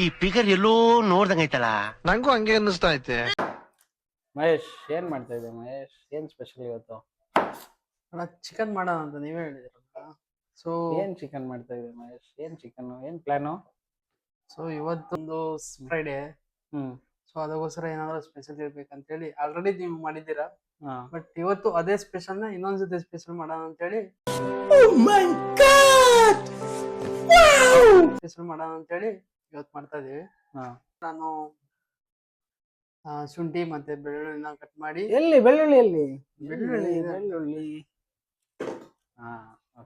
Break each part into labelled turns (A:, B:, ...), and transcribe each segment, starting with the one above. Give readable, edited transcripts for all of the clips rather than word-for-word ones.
A: ಈ ಫಿಗರ್ ಎಲ್ಲೋ ನೋಡ್ದಂಗೈತಲ್ಲ.
B: ನಂಗೂ ಹಂಗೆ ಅನ್ನಿಸ್ತಾ ಐತೆ.
C: ಮಹೇಶ್ ಏನ್ ಮಾಡ್ತಾ ಇದ್ದೆ ಮಹೇಶ್? ಏನ್ ಸ್ಪೆಷಲ್ ಇವತ್ತು?
D: ಚಿಕನ್ ಮಾಡೋಣ ಅಂತ ನೀವೇ ಹೇಳಿದಿರಲ್ಲ. ಸೊ
C: ಏನ್ ಚಿಕನ್ ಮಾಡ್ತಾ ಇದ್ದೆ ಮಹೇಶ್? ಏನ್ ಚಿಕನ್? ಏನ್ ಪ್ಲಾನು?
D: ಸೊ ಇವತ್ತೊಂದು ಫ್ರೈಡೆ, ಸೊ ಅದಕ್ಕೋಸ್ಕರ ಏನಾದ್ರು ಸ್ಪೆಷಲ್ ಇರ್ಬೇಕಂತ ಹೇಳಿ ಆಲ್ರೆಡಿ ನೀವು ಮಾಡಿದ್ದೀರಾ. ಬಟ್ ಇವತ್ತು ಅದೇ ಸ್ಪೆಷಲ್ ನ ಇನ್ನೊಂದ್ಸತಿ ಸ್ಪೆಷಲ್ ಮಾಡೋಣ ಅಂತ ಹೇಳಿ ಸ್ಪೆಷಲ್ ಮಾಡೋಣ ಅಂತ ಹೇಳಿ ಇವತ್ತು ಮಾಡ್ತಾ ಇದೀವಿ. ನಾನು ಶುಂಠಿ ಮತ್ತೆ ಬೆಳ್ಳುಳ್ಳಿನ ಕಟ್ ಮಾಡಿ.
C: ಎಲ್ಲಿ ಬೆಳ್ಳುಳ್ಳಿ? ಎಲ್ಲಿ
D: ಬೆಳ್ಳುಳ್ಳಿ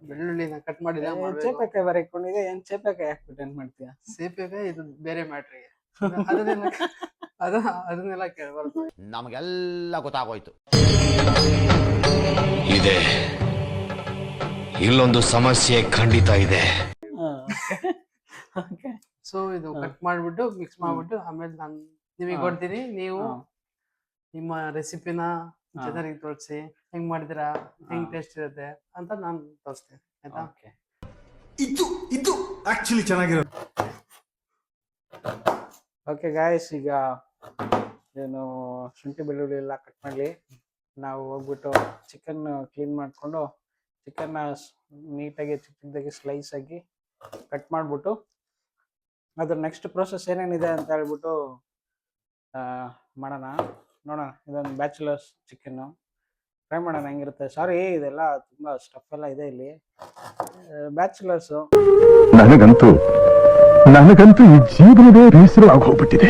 D: ಬೆಳ್ಳುಳ್ಳಿನ ಕಟ್ ಮಾಡಿ
C: ಚೇಪೆಕಾಯಿ ಬರಕೊಂಡಿದೆ. ಏನ್ ಚೇಪೆಕಾಯಿ ಹಾಕ್ಬಿಟ್ಟು ಏನ್ ಮಾಡ್ತೀಯ?
D: ಸೇಪೆಕಾಯಿ ಇದು ಬೇರೆ ಮ್ಯಾಟ್ರಿಗೆ. ಅದನ್ನೆಲ್ಲ ಕೇಳಬಾರ್ದು.
A: ನಮಗೆಲ್ಲ ಗೊತ್ತಾಗೋಯ್ತು.
E: ಇದೆ, ಇಲ್ಲೊಂದು ಸಮಸ್ಯೆ ಖಂಡಿತ ಇದೆ.
D: ಸೊ ಇದು ಕಟ್ ಮಾಡ್ಬಿಟ್ಟು ಮಿಕ್ಸ್ ಮಾಡ್ಬಿಟ್ಟು ಆಮೇಲೆ ನಾನು ನಿಮಗೆ ಕೊಡ್ತೀನಿ. ನೀವು ನಿಮ್ಮ ರೆಸಿಪಿನ ಜನರಿಗೆ ತೋರಿಸಿ ಹೆಂಗ್ ಮಾಡಿದಿರಾ, ಹೆಂಗ್ ಟೇಸ್ಟ್ ಇರುತ್ತೆ ಅಂತ ನಾನು ತೋರಿಸ್ತೇನೆ. ಆಯ್ತಾ?
B: ಇದು ಆಕ್ಚುಲಿ ಚೆನ್ನಾಗಿರುತ್ತೆ.
C: ಓಕೆ ಗಾಯ್ಸ್, ಈಗ ಏನು ಶುಂಠಿ ಬೆಳ್ಳುಳ್ಳಿ ಎಲ್ಲ ಕಟ್ ಮಾಡಲಿ. ನಾವು ಹೋಗ್ಬಿಟ್ಟು ಚಿಕನ್ ಕ್ಲೀನ್ ಮಾಡಿಕೊಂಡು ಚಿಕನ್ನ ನೀಟಾಗಿ ಚಿಕ್ಕ ಚಿಕ್ಕದಾಗಿ ಸ್ಲೈಸ್ ಆಗಿ ಕಟ್ ಮಾಡಿಬಿಟ್ಟು ಅದ್ರ ನೆಕ್ಸ್ಟ್ ಪ್ರೋಸೆಸ್ ಏನೇನಿದೆ ಅಂತ ಹೇಳ್ಬಿಟ್ಟು ಮಾಡೋಣ. ನೋಡೋಣ. ಇದೊಂದು ಬ್ಯಾಚುಲರ್ಸ್ ಚಿಕನ್ನು ಟ್ರೈ ಮಾಡೋಣ ಹೆಂಗಿರುತ್ತೆ. ಸಾರಿ, ಇದೆಲ್ಲ ತುಂಬ ಸ್ಟಫ್ ಎಲ್ಲ ಇದೆ ಇಲ್ಲಿ. ಬ್ಯಾಚುಲರ್ಸು
F: ನನಗಂತೂ ಈ ಜೀವನವೇ ಬೇಸರ ಆಗೋಗ್ಬಿಟ್ಟಿದೆ.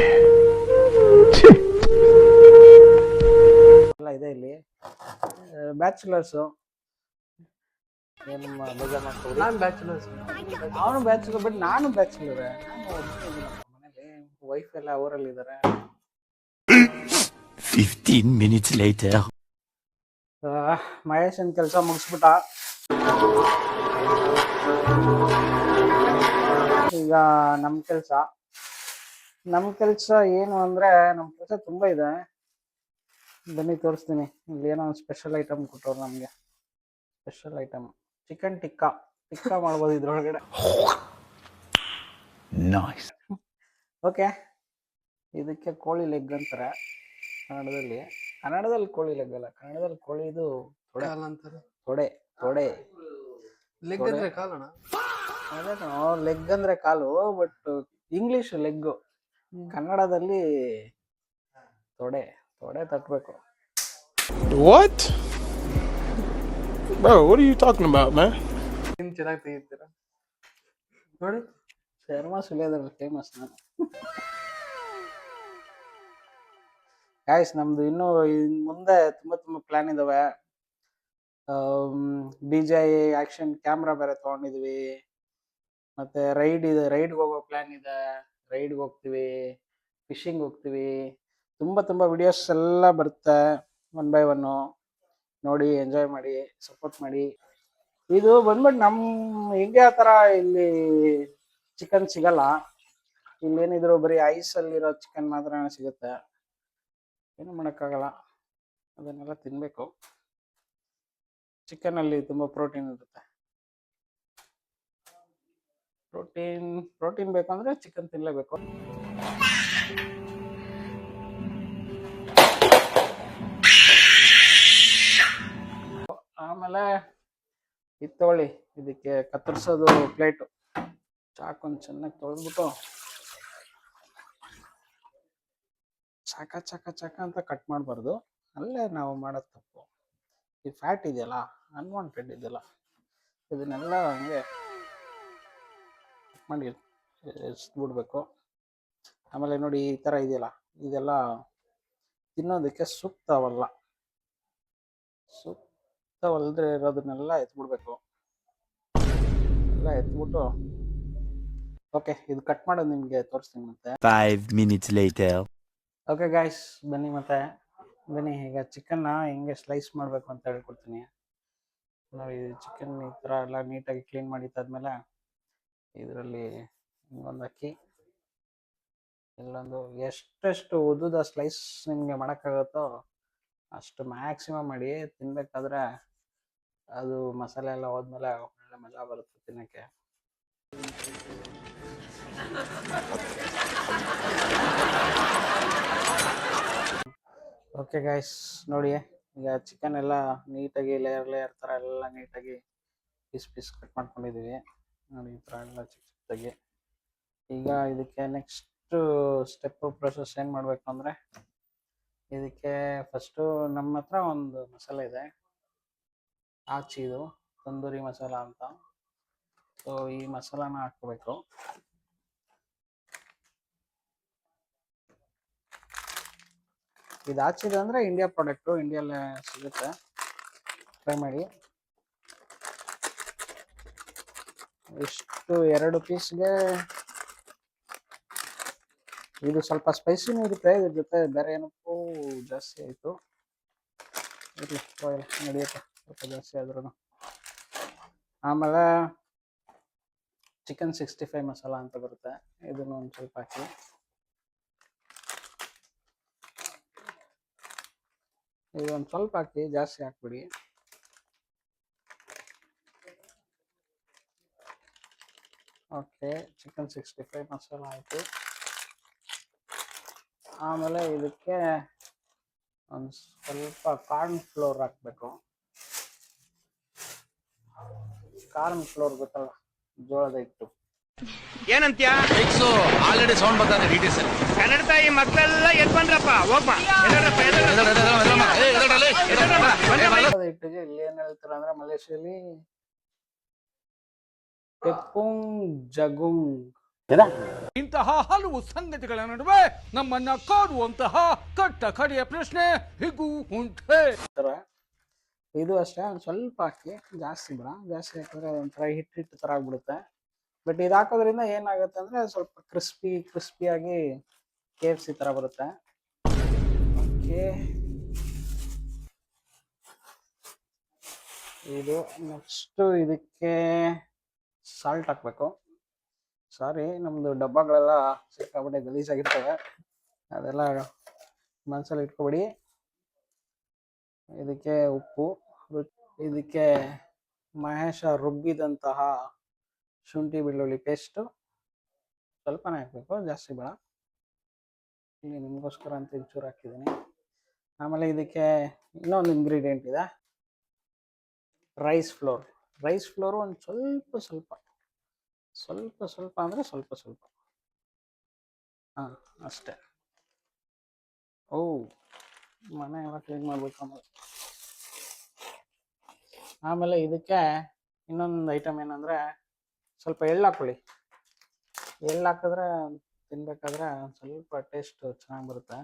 C: ಎಲ್ಲ ಇದೆ ಇಲ್ಲಿ. ಬ್ಯಾಚುಲರ್ಸು ಏನು ಬೇಜಾರು ಮಾಡ್ಕೊಳ್ಳಿ.
D: ನಾನು ಬ್ಯಾಚುಲರ್ಸ್,
C: ಅವನು ಬ್ಯಾಚುಲರ್, ಬಟ್ ನಾನು ಬ್ಯಾಚುಲರ್. ಮನೇಲಿ ವೈಫ್ ಎಲ್ಲ ಅವರಲ್ಲಿ ಇದ್ದಾರೆ.
F: 15 minutes later.
C: ಮಹೇಶನ್ ಕೆಲಸ ಮುಗಿಸ್ಬಿಟ್ಟ. ಈಗ ನಮ್ಮ ಕೆಲಸ ಏನು ಅಂದ್ರೆ, ನಮ್ಮ ಕೆಲಸ ತುಂಬಾ ಇದೆ. ಬನ್ನಿ ತೋರಿಸ್ತೀನಿ. ಇಲ್ಲಿ ಏನೋ ಒಂದು ಸ್ಪೆಷಲ್ ಐಟಮ್ ಕೊಟ್ಟವ್ರು ನಮ್ಗೆ. ಸ್ಪೆಷಲ್ ಐಟಮ್ ಚಿಕನ್ ಟಿಕ್ಕಾ ಮಾಡ್ಬೋದು ಇದ್ರೊಳಗಡೆ.
F: ನೈಸ್.
C: ಓಕೆ, ಇದಕ್ಕೆ ಕೋಳಿ ಲೆಗ್ ಅಂತಾರೆ ಕನ್ನಡದಲ್ಲಿ ಕೋಳಿ ಲೆಗ್ ಅಲ್ಲ, ಕನ್ನಡದಲ್ಲಿ ಕೋಳಿ ಇದು ತೊಡೆ.
D: ಲೆಗ್ ಅಂದ್ರೆ ಕಾಲಣ.
C: ಅದೇನೋ ಲೆಗ್ ಅಂದ್ರೆ ಕಾಲು, ಬಟ್ ಇಂಗ್ಲಿಷ್ ಲೆಗ್, ಕನ್ನಡದಲ್ಲಿ ತೊಡೆ ತಟ್ಟಬೇಕು.
B: What? Bro, what are you talking about, man?
D: ಚೆನ್ನಾಗಿ ತೆಗಿತೀರಾ ನೋಡಿ.
C: ಶರ್ಮಾ ಸುಲಿಯೋದ್ರಲ್ಲಿ ಫೇಮಸ್ ನಾನು. ಗಾಯ್ಸ್, ನಮ್ದು ಇನ್ನೂ ಮುಂದೆ ತುಂಬಾ ಪ್ಲಾನ್ ಇದಾವೆ. DJI ಆಕ್ಷನ್ ಕ್ಯಾಮ್ರಾ ಬೇರೆ ತಗೊಂಡಿದ್ವಿ. ಮತ್ತೆ ರೈಡ್ಗೆ ಹೋಗೋ ಪ್ಲಾನ್ ಇದೆ. ರೈಡ್ಗೆ ಹೋಗ್ತೀವಿ, ಫಿಶಿಂಗ್ ಹೋಗ್ತೀವಿ. ತುಂಬಾ ವಿಡಿಯೋಸ್ ಎಲ್ಲ ಬರುತ್ತೆ. 1 by 1 ನೋಡಿ, ಎಂಜಾಯ್ ಮಾಡಿ, ಸಪೋರ್ಟ್ ಮಾಡಿ. ಇದು ಬಂದ್ಬಿಟ್ಟು ನಮ್ಮ ಇಂಡಿಯಾ ತರ ಇಲ್ಲಿ ಚಿಕನ್ ಸಿಗಲ್ಲ. ಇಲ್ಲೇನಿದ್ರು ಬರೀ ಐಸಲ್ಲಿರೋ ಚಿಕನ್ ಮಾತ್ರ ಸಿಗುತ್ತೆ. ಏನು ಮಾಡೋಕ್ಕಾಗಲ್ಲ, ಅದನ್ನೆಲ್ಲ ತಿನ್ಬೇಕು. ಚಿಕನ್ ಅಲ್ಲಿ ತುಂಬಾ ಪ್ರೋಟೀನ್ ಇರುತ್ತೆ. ಪ್ರೋಟೀನ್ ಬೇಕಂದ್ರೆ ಚಿಕನ್ ತಿನ್ಲೇಬೇಕು. ಆಮೇಲೆ ಇದು ತಗೊಳ್ಳಿ, ಇದಕ್ಕೆ ಕತ್ತರಿಸೋದು ಪ್ಲೇಟು. ಚಾಕೊಂದು ಚೆನ್ನಾಗಿ ತೊಳೆದ್ಬಿಟ್ಟು ಚಾಕ ಅಂತ ಕಟ್ ಮಾಡಬಾರ್ದು. ಅಲ್ಲೇ ನಾವು ಮಾಡೋದು ತಪ್ಪು. ಈ ಫ್ಯಾಟ್ ಇದೆಯಲ್ಲ, ಅನ್ವಾಂಟೆಡ್ ಇದೆಯಲ್ಲ, ಇದನ್ನೆಲ್ಲ ಹಂಗೆ ಮಾಡಿ ಎಸ್ಬಿಡ್ಬೇಕು. ಆಮೇಲೆ ನೋಡಿ, ಈ ಥರ ಇದೆಯಲ್ಲ, ಇದೆಲ್ಲ ತಿನ್ನೋದಕ್ಕೆ ಸೂಕ್ತವಲ್ಲದ್ರೆ ಇರೋದನ್ನೆಲ್ಲ ಎತ್ಬಿಡ್ಬೇಕು. ಎಲ್ಲ ಎತ್ಬಿಟ್ಟು ಓಕೆ, ಇದು ಕಟ್ ಮಾಡೋದು ನಿಮಗೆ ತೋರಿಸ್ತೀನಿ ಮತ್ತೆ.
F: 5 minutes later.
C: ಓಕೆ ಗಾಯ್ಸ್, ಬನ್ನಿ ಈಗ ಚಿಕನ್ನ ಹೆಂಗೆ ಸ್ಲೈಸ್ ಮಾಡಬೇಕು ಅಂತ ಹೇಳ್ಕೊಡ್ತೀನಿ. ನಾವು ಈ ಚಿಕನ್ ಈ ಥರ ಎಲ್ಲ ನೀಟಾಗಿ ಕ್ಲೀನ್ ಮಾಡಿದ್ದಾದ್ಮೇಲೆ ಇದರಲ್ಲಿ ಒಂದು ಅಕ್ಕಿ, ಇಲ್ಲೊಂದು ಎಷ್ಟೆಷ್ಟು ಉದ್ದುದ ಸ್ಲೈಸ್ ನಿಮಗೆ ಮಾಡೋಕ್ಕಾಗುತ್ತೋ ಅಷ್ಟು ಮ್ಯಾಕ್ಸಿಮಮ್ ಮಾಡಿ. ತಿನ್ಬೇಕಾದ್ರೆ ಅದು ಮಸಾಲೆ ಎಲ್ಲ ಹೋದ್ಮೇಲೆ ಒಳ್ಳೆ ಮಜಾ ಬರುತ್ತೆ ತಿನ್ನೋಕ್ಕೆ. ಓಕೆ ಗೈಸ್, ನೋಡಿ ಈಗ ಚಿಕನ್ ಎಲ್ಲ ನೀಟಾಗಿ ಲೇಯರ್ ಥರ ಎಲ್ಲ ನೀಟಾಗಿ ಪೀಸ್ ಕಟ್ ಮಾಡ್ಕೊಂಡಿದ್ದೀವಿ. ನೋಡಿ ಈ ಥರ ಎಲ್ಲ ಚಿಕ್ಕದಾಗಿ. ಈಗ ಇದಕ್ಕೆ ನೆಕ್ಸ್ಟ್ ಸ್ಟೆಪ್ ಪ್ರೊಸೆಸ್ ಏನು ಮಾಡಬೇಕು ಅಂದರೆ, ಇದಕ್ಕೆ ಫಸ್ಟು ನಮ್ಮ ಹತ್ರ ಒಂದು ಮಸಾಲೆ ಇದೆ, ಆಚಿದು ತಂದೂರಿ ಮಸಾಲ ಅಂತ. ಸೊ ಈ ಮಸಾಲಾನ ಹಾಕ್ಕೋಬೇಕು. ಇದು ಆಚಿದು ಅಂದರೆ ಇಂಡಿಯಾ ಪ್ರಾಡಕ್ಟು, ಇಂಡಿಯಲ್ಲೇ ಸಿಗುತ್ತೆ, ಟ್ರೈ ಮಾಡಿ. ಇಷ್ಟು 2 ಪೀಸ್ಗೆ ಇದು ಸ್ವಲ್ಪ ಸ್ಪೈಸಿನೂ ಇರುತ್ತೆ, ಇದ್ರ ಜೊತೆ ಬೇರೆ ಏನಕ್ಕೂ ಜಾಸ್ತಿ ಆಯಿತು. ಇರಲಿ ನಡೆಯುತ್ತೆ ಸ್ವಲ್ಪ ಜಾಸ್ತಿ ಆದ್ರೂ. ಆಮೇಲೆ ಚಿಕನ್ 65 ಮಸಾಲ ಅಂತ ಬರುತ್ತೆ, ಇದನ್ನು ಒಂದು ಸ್ವಲ್ಪ ಹಾಕಿ. ಇದೊಂದು ಸ್ವಲ್ಪ ಹಾಕಿ, ಜಾಸ್ತಿ ಹಾಕ್ಬಿಡಿ. ಓಕೆ, ಚಿಕನ್ 65 ಮಸಾಲ ಆಯಿತು. ಆಮೇಲೆ ಇದಕ್ಕೆ ಒಂದು ಸ್ವಲ್ಪ ಕಾರ್ನ್ ಫ್ಲೋರ್ ಹಾಕಬೇಕು. ಕಾರ್ನ್ ಫ್ಲೋರ್ ಗೊತ್ತಲ್ಲ, ಜೋಳದ ಹಿಟ್ಟು.
E: ಏನಂತ್ಯ ಆಲ್ರೆಡಿ ಸೌಂಡ್ ಬರ್ತಾ ಇದೆ ಡಿಟಿಎಸ್ ಕನ್ನಡ ತಾಯಿ ಮಕ್ಕಳೆಲ್ಲ ಎದ್ ಬಂದ್ರಪ್ಪ ಹೋಗ್ಮ
C: ಜೋಳದ ಹಿಟ್ಟಿಗೆ ಇಲ್ಲಿ ಏನ್ ಹೇಳ್ತಾರೆ ಅಂದ್ರೆ ಮಲೇಷಿಯಲ್ಲಿ ತೆಪ್ಪುಂಗ್ ಜಗುಂಗ್.
G: ಇಂತಹ ಹಲವು ಸಂಗತಿಗಳ ನಡುವೆ ನಮ್ಮನ್ನ ಕಾಡುವಂತಹ ಕಟ್ಟ ಕಡೆಯ ಪ್ರಶ್ನೆ ಹೀಗೂ ಉಂಟೆ.
C: ಇದು ಅಷ್ಟೇ, ಒಂದು ಸ್ವಲ್ಪ ಹಾಕಿ, ಜಾಸ್ತಿ ಬೇಡ. ಜಾಸ್ತಿ ಹಾಕಿದ್ರೆ ಒಂಥರ ಹಿಟ್ಟು ಥರ ಆಗ್ಬಿಡುತ್ತೆ. ಬಟ್ ಇದು ಹಾಕೋದ್ರಿಂದ ಏನಾಗುತ್ತೆ ಅಂದರೆ ಸ್ವಲ್ಪ ಕ್ರಿಸ್ಪಿಯಾಗಿ KFC ಥರ ಬರುತ್ತೆ. ಓಕೆ, ಇದು ನೆಕ್ಸ್ಟು ಇದಕ್ಕೆ ಸಾಲ್ಟ್ ಹಾಕಬೇಕು. ಸಾರಿ, ನಮ್ಮದು ಡಬ್ಬಗಳೆಲ್ಲ ಸಿಕ್ಕಾಬಿಟ್ಟೆ ಗಲೀಜಾಗಿರ್ತವೆ, ಅದೆಲ್ಲ ಮನಸ್ಸಲ್ಲಿ ಇಟ್ಕೊಬೇಡಿ. ಇದಕ್ಕೆ ಉಪ್ಪು, ಇದಕ್ಕೆ ಮಹೇಶ ರುಬ್ಬಿದಂತಹ ಶುಂಠಿ ಬೆಳ್ಳುಳ್ಳಿ ಪೇಸ್ಟು ಸ್ವಲ್ಪನೇ ಹಾಕಬೇಕು, ಜಾಸ್ತಿ ಬೇಡ. ಇಲ್ಲಿ ನಿಮಗೋಸ್ಕರ ಅಂತ ಚೂರು ಹಾಕಿದ್ದೀನಿ. ಆಮೇಲೆ ಇದಕ್ಕೆ ಇನ್ನೊಂದು ಇಂಗ್ರೀಡಿಯೆಂಟ್ ಇದೆ, ರೈಸ್ ಫ್ಲೋರು ಒಂದು ಸ್ವಲ್ಪ ಅಂದರೆ ಸ್ವಲ್ಪ ಹಾಂ ಅಷ್ಟೇ. ಮನೆ ಎಲ್ಲ ಕ್ಲೀನ್ ಮಾಡ್ಬೇಕು. ಆಮೇಲೆ ಇದಕ್ಕೆ ಇನ್ನೊಂದು ಐಟಮ್ ಏನಂದರೆ, ಸ್ವಲ್ಪ ಎಳ್ಳು ಹಾಕೊಳ್ಳಿ. ಎಳ್ಳು ಹಾಕಿದ್ರೆ ತಿನ್ಬೇಕಾದ್ರೆ ಸ್ವಲ್ಪ ಟೇಸ್ಟ್ ಚೆನ್ನಾಗಿ ಬರುತ್ತೆ.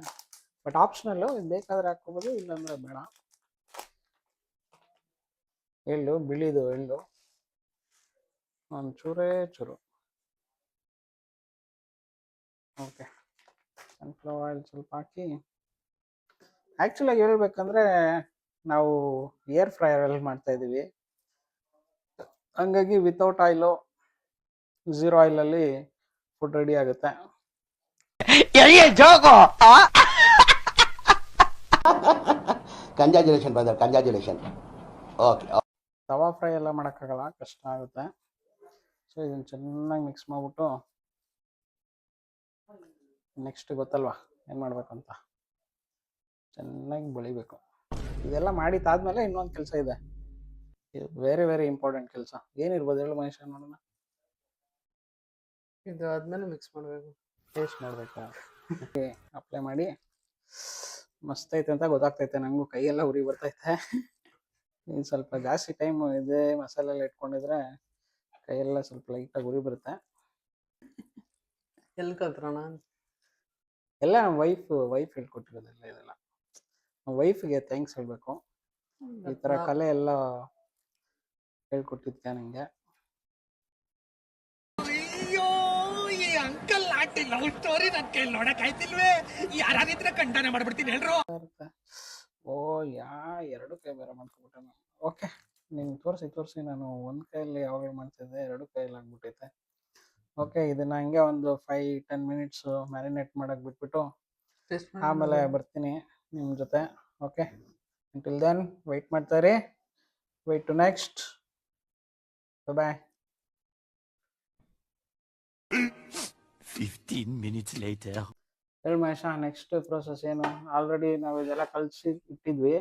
C: ಬಟ್ ಆಪ್ಷನಲ್ಲು, ಇದು ಬೇಕಾದರೆ ಹಾಕ್ಕೋಬೋದು, ಇಲ್ಲಾಂದರೆ ಬೇಡ. ಎಳ್ಳು, ಬಿಳಿದು ಎಳ್ಳು ಒಂದು ಚೂರು. ಓಕೆ, ಸನ್ಫ್ಲವರ್ ಆಯಿಲ್ ಸ್ವಲ್ಪ ಹಾಕಿ. ಆ್ಯಕ್ಚುಲಾಗಿ ಹೇಳ್ಬೇಕಂದ್ರೆ ನಾವು ಏರ್ ಫ್ರೈಯರಲ್ಲಿ ಮಾಡ್ತಾಯಿದ್ದೀವಿ, ಹಂಗಾಗಿ ವಿತೌಟ್ ಆಯಿಲು, 0 ಆಯಿಲಲ್ಲಿ ಫುಡ್ ರೆಡಿ ಆಗುತ್ತೆ.
A: Congratulation brother, congratulation. ಓಕೆ,
C: ತವಾ ಫ್ರೈ ಎಲ್ಲ ಮಾಡೋಕ್ಕಾಗಲ್ಲ, ಕಷ್ಟ ಆಗುತ್ತೆ. ಸೊ ಇದನ್ನು ಚೆನ್ನಾಗಿ ಮಿಕ್ಸ್ ಮಾಡಿಬಿಟ್ಟು, ನೆಕ್ಸ್ಟ್ ಗೊತ್ತಲ್ವಾ ಏನು ಮಾಡಬೇಕಂತ, ಚೆನ್ನಾಗಿ ಬೆಳಿಬೇಕು. ಇದೆಲ್ಲ ಮಾಡಿದ್ದಾದ್ಮೇಲೆ ಇನ್ನೊಂದು ಕೆಲಸ ಇದೆ, ಇದು ವೆರಿ ಇಂಪಾರ್ಟೆಂಟ್ ಕೆಲಸ. ಏನಿರ್ಬೋದು ಹೇಳು ಮಹೇಶ, ನೋಡೋಣ.
D: ಇದು ಆದ್ಮೇಲೆ ಮಿಕ್ಸ್ ಮಾಡಬೇಕು,
C: ಟೇಸ್ಟ್ ನೋಡಬೇಕು. ಓಕೆ, ಅಪ್ಲೈ ಮಾಡಿ. ಮಸ್ತ್ ಐತೆ ಅಂತ ಗೊತ್ತಾಗ್ತೈತೆ ನನಗೂ, ಕೈಯೆಲ್ಲ ಉರಿ ಬರ್ತೈತೆ. ಇನ್ನು ಸ್ವಲ್ಪ ಜಾಸ್ತಿ ಟೈಮ್ ಇದೇ ಮಸಾಲೆ ಎಲ್ಲ ಇಟ್ಕೊಂಡಿದ್ರೆ ಕೈಯೆಲ್ಲ ಸ್ವಲ್ಪ ಲೈಟಾಗಿ ಉರಿ ಬರುತ್ತೆ.
D: ಎಲ್ಲಿ ಕಲ್ತ್ರಣ?
C: ಎಲ್ಲ ನಮ್ಮ ವೈಫ್ ಹೇಳ್ಕೊಟ್ಟಿರೋದೆಲ್ಲ ಇದೆಲ್ಲ. ನಮ್ಮ ವೈಫಿಗೆ ಥ್ಯಾಂಕ್ಸ್ ಹೇಳಬೇಕು, ಈ ಥರ ಕಲೆ ಎಲ್ಲ ಹೇಳ್ಕೊಟ್ಟಿದ್ದೆ ನನಗೆ.
G: ಅಯ್ಯೋ, ಈ ಅಂಕಲ್ ಆಂಟಿ ಲವ್ ಸ್ಟೋರಿ ನನ್ನ ಕೈಲಿ ನೋಡಕ್ ಆಯ್ತಿಲ್ವೇ? ಯಾರಾಗಿದ್ರೆ ಕಂಡನೆ ಮಾಡ್ಬಿಡ್ತೀನಿ ಹೇಳ್ರು.
C: ಎರಡು ಕೈ ಬೇರೆ ಮಾಡ್ಕೊಬಿಟ್ಟೆ ನಾನು. ಓಕೆ, ನಿಮ್ಗೆ ತೋರಿಸಿ ನಾನು ಒಂದು ಕೈಯಲ್ಲಿ ಯಾವಾಗ ಮಾಡ್ತಿದ್ದೆ, 2 ಕೈಯಲ್ಲಿ ಆಗ್ಬಿಟ್ಟೈತೆ. ಓಕೆ, ಇದನ್ನ ಹಂಗೆ ಒಂದು 5-10 ಮಿನಿಟ್ಸ್ ಮ್ಯಾರಿನೇಟ್ ಮಾಡಕ್ಕೆ ಬಿಟ್ಬಿಟ್ಟು ಆಮೇಲೆ ಬರ್ತೀನಿ ನಿಮ್ಮ ಜೊತೆ. ಓಕೆ, until then ವೆಯ್ಟ್ ಮಾಡ್ತಾರೆ. Wait to next. Bye.
F: 15 minutes later.
C: ಹೇಳಿ ಮಹೇಶ, ನೆಕ್ಸ್ಟ್ ಪ್ರೋಸೆಸ್ ಏನು? ಆಲ್ರೆಡಿ ನಾವು ಇದೆಲ್ಲ ಕಲ್ಸಿ ಇಟ್ಟಿದ್ವಿ.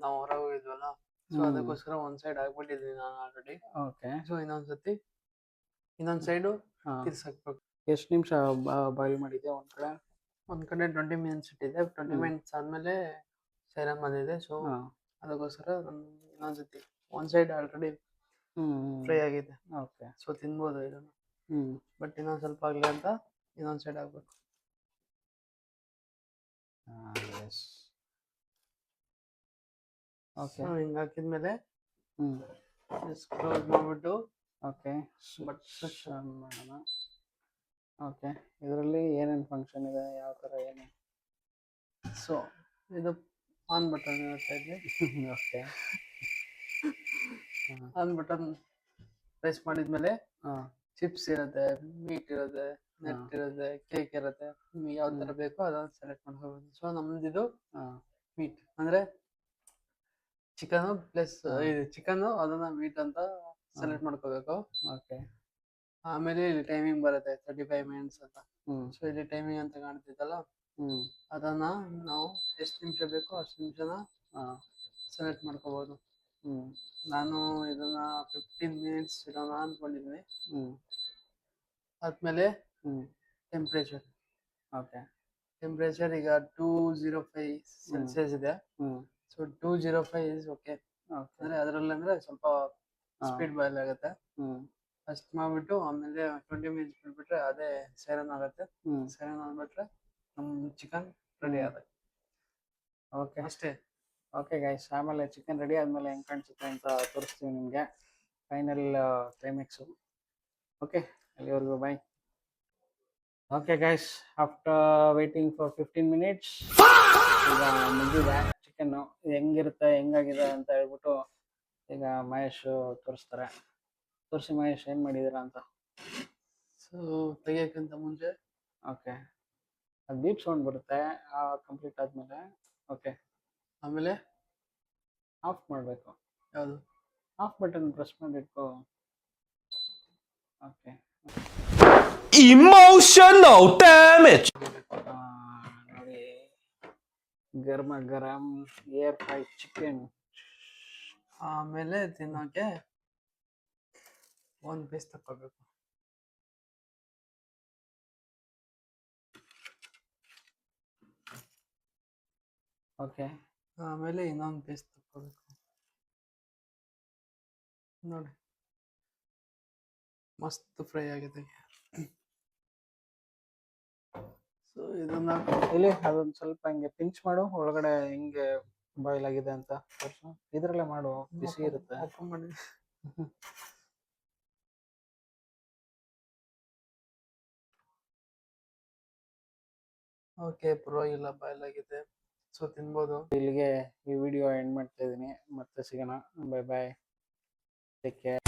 D: ನಾವು ಹೊರಗೆ ಹೋಗಿದ್ವಲ್ಲ, ಸೊ ಅದಕ್ಕೋಸ್ಕರ ಒಂದ್ ಸೈಡ್ ಆಗ್ಬಿಟ್ಟಿದ್ವಿ ನಾನು ಆಲ್ರೆಡಿ.
C: ಓಕೆ.
D: ಸೊ ಇನ್ನೊಂದ್ ಸೈಡು ತಿರ್ಸಾಕ್ಬೇಕು.
C: ಎಷ್ಟು ನಿಮಿಷ ಬಾಯ್ಲ್ ಮಾಡಿದ್ದೆ
D: ಒಂದ್ ಕಡೆ 20 ಮಿನಿಟ್ಸ್ ಇಟ್ಟಿದ್ದೆ. 20 ಮಿನಿಟ್ಸ್ ಆದ್ಮೇಲೆ ಸೈರನ್ ಬಂದಿದೆ. ಸೊ ಅದಕ್ಕೋಸ್ಕರ ಇನ್ನೊಂದ್ಸತಿ ಒಂದ್ ಸೈಡ್ ಆಲ್ರೆಡಿ ಫ್ರೈ ಆಗಿದೆ.
C: ಓಕೆ.
D: ಸೊ ತಿನ್ಬೋದು ಇದನ್ನು. ಬಟ್ ಇನ್ನೊಂದ್ ಸ್ವಲ್ಪ ಆಗ್ಲಿ ಅಂತ ಇನ್ನೊಂದ್ ಸೈಡ್ ಆಗ್ಬೇಕು.
C: ಓಕೆ.
D: ಹಿಂಗ್ ಹಾಕಿದ್ಮೇಲೆ ಕ್ಲೋಸ್ ಮಾಡ್ಬಿಟ್ಟು
C: ಓಕೆ
D: ಬಟ್
C: ಮಾಡೋಣ. ಓಕೆ. ಇದರಲ್ಲಿ ಏನೇನು ಫಂಕ್ಷನ್ ಇದೆ, ಯಾವ ಥರ ಏನು?
D: ಸೊ ಇದು ಆನ್ ಬಟನ್ ಇರುತ್ತೆ ಇಲ್ಲಿ.
C: ಓಕೆ.
D: ಆನ್ ಬಟನ್ ಪ್ರೆಸ್ ಮಾಡಿದ್ಮೇಲೆ ಚಿಪ್ಸ್ ಇರುತ್ತೆ, ಮೀಟ್ ಇರುತ್ತೆ, ನೆಟ್ ಇರುತ್ತೆ, ಕೇಕ್ ಇರುತ್ತೆ. ನಿಮ್ಗೆ ಯಾವ ತರ ಬೇಕೋ ಅದನ್ನ ಸೆಲೆಕ್ಟ್ ಮಾಡ್ಕೋಬಹುದು. ಸೊ ನಮ್ದಿದು ಮೀಟ್ ಅಂದ್ರೆ ಚಿಕನ್ ಪ್ಲಸ್ ಚಿಕನ್, ಅದನ್ನ ಮೀಟ್ ಅಂತ ಸೆಲೆಕ್ಟ್ ಮಾಡ್ಕೋಬೇಕು.
C: ಓಕೆ.
D: ಆಮೇಲೆ ಇಲ್ಲಿ ಟೈಮಿಂಗ್ ಬರುತ್ತೆ 35 ಮಿನಿಟ್ಸ್ ಅಂತ. ಸೊ ಇಲ್ಲಿ ಟೈಮಿಂಗ್ ಅಂತ ಕಾಣ್ತಿತ್ತಲ್ಲ, ಅದನ್ನ ನಾವು ಎಷ್ಟು ನಿಮಿಷ ಬೇಕೋ ಅಷ್ಟು ನಿಮಿಷನ ಸೆಲೆಕ್ಟ್ ಮಾಡ್ಕೋಬಹುದು. ನಾನು ಇದನ್ನ 15 ಮಿನಿಟ್ಸ್ ಇಡೋಣ ಅನ್ಕೊಂಡಿದ್ದೀನಿ. ಆದ್ಮೇಲೆ ಟೆಂಪ್ರೇಚರ್.
C: ಓಕೆ.
D: ಟೆಂಪ್ರೇಚರ್ ಈಗ 205 ಸೆಲ್ಸಿಯಸ್ ಇದೆ. So 205 is okay. ಅಂದ್ರೆ ಅದರಲ್ಲಿ ಅಂದ್ರೆ ಸ್ವಲ್ಪ ಸ್ಪೀಡ್ ಬಾಯ್ಲ್ ಆಗುತ್ತೆ. ಅಷ್ಟು ಮಾಡ್ಬಿಟ್ಟು ಆಮೇಲೆ 20 ಮಿನಿಟ್ಸ್ ಬಿಟ್ಬಿಟ್ರೆ ಅದೇ ಸೈರನ್ ಆಗುತ್ತೆ. ಸೈರನ್ ಆಗ್ಬಿಟ್ರೆ ನಮ್ ಚಿಕನ್ ರೆಡಿ ಆಗುತ್ತೆ.
C: ಓಕೆ,
D: ಅಷ್ಟೇ.
C: ಓಕೆ ಗೈಸ್, ಆಮೇಲೆ ಚಿಕನ್ ರೆಡಿ ಆದಮೇಲೆ ಹೆಂಗೆ ಕಾಣಿಸುತ್ತೆ ಅಂತ ತೋರಿಸ್ತೀವಿ ನಿಮಗೆ. Final climax. ಓಕೆ, ಅಲ್ಲಿವರೆಗೂ bye. Okay guys, after waiting for 15 minutes ಈಗ ಮುಗಿದಿದೆ ಚಿಕನ್ನು. ಹೆಂಗಿರುತ್ತೆ, ಹೆಂಗಾಗಿದೆ ಅಂತ ಹೇಳ್ಬಿಟ್ಟು ಈಗ ಮಹೇಶ್ ತೋರಿಸ್ತಾರೆ. ತೋರಿಸಿ ಮಹೇಶ್, ಏನು ಮಾಡಿದ್ದೀರಾ ಅಂತ.
D: ಸೊ ತೆಗಿಯೋಕ್ಕಿಂತ ಮುಂಚೆ
C: ಓಕೆ, ಅದು ಬೀಪ್ ಸೌಂಡ್ ಬರುತ್ತೆ ಕಂಪ್ಲೀಟ್ ಆದಮೇಲೆ. ಓಕೆ,
D: ಆಮೇಲೆ
C: ಆಫ್ ಮಾಡಬೇಕು.
D: ಯಾವುದು?
C: ಆಫ್ ಬಟನ್ ಪ್ರೆಸ್ ಮಾಡಿಟ್ಕೋ. ಓಕೆ.
E: Emotional damage.
C: ನೋಡಿ, ಗರ್ಮ ಗರಂ ಏರ್ ಫ್ರೈ ಚಿಕನ್.
D: ಆಮೇಲೆ ತಿನ್ನೋಕೆ ಒಂದು ಪೀಸ್ ತಕ್ಕೋಬೇಕು.
C: ಓಕೆ.
D: ಆಮೇಲೆ ಇನ್ನೊಂದು ಪೀಸ್ ತಕ್ಕೋಬೇಕು. ನೋಡಿ, ಮಸ್ತ್ ಫ್ರೈ ಆಗಿದೆ. ಸೊ ಇದನ್ನ
C: ಇಲ್ಲಿ ಅದೊಂದು ಸ್ವಲ್ಪ ಹಿಂಗೆ ಪಿಂಚ್ ಮಾಡು, ಒಳಗಡೆ ಹಿಂಗೆ ಬಾಯ್ಲ್ ಆಗಿದೆ ಅಂತ ತೋರಿಸು. ಇದ್ರಲ್ಲೇ ಮಾಡು, ಬಿಸಿ ಇರುತ್ತೆ.
D: ಓಪನ್ ಮಾಡಿ. ಓಕೆ, ಪರವಾಗಿಲ್ಲ, ಬಾಯ್ಲ್ ಆಗಿದೆ. ಸೊ ತಿನ್ಬೋದು.
C: ಇಲ್ಲಿಗೆ ಈ ವಿಡಿಯೋ ಎಂಡ್ ಮಾಡ್ತಾ ಇದ್ದೀನಿ. ಮತ್ತೆ ಸಿಗೋಣ. ಬಾಯ್ ಬಾಯ್, ಟೇಕ್ ಕೇರ್.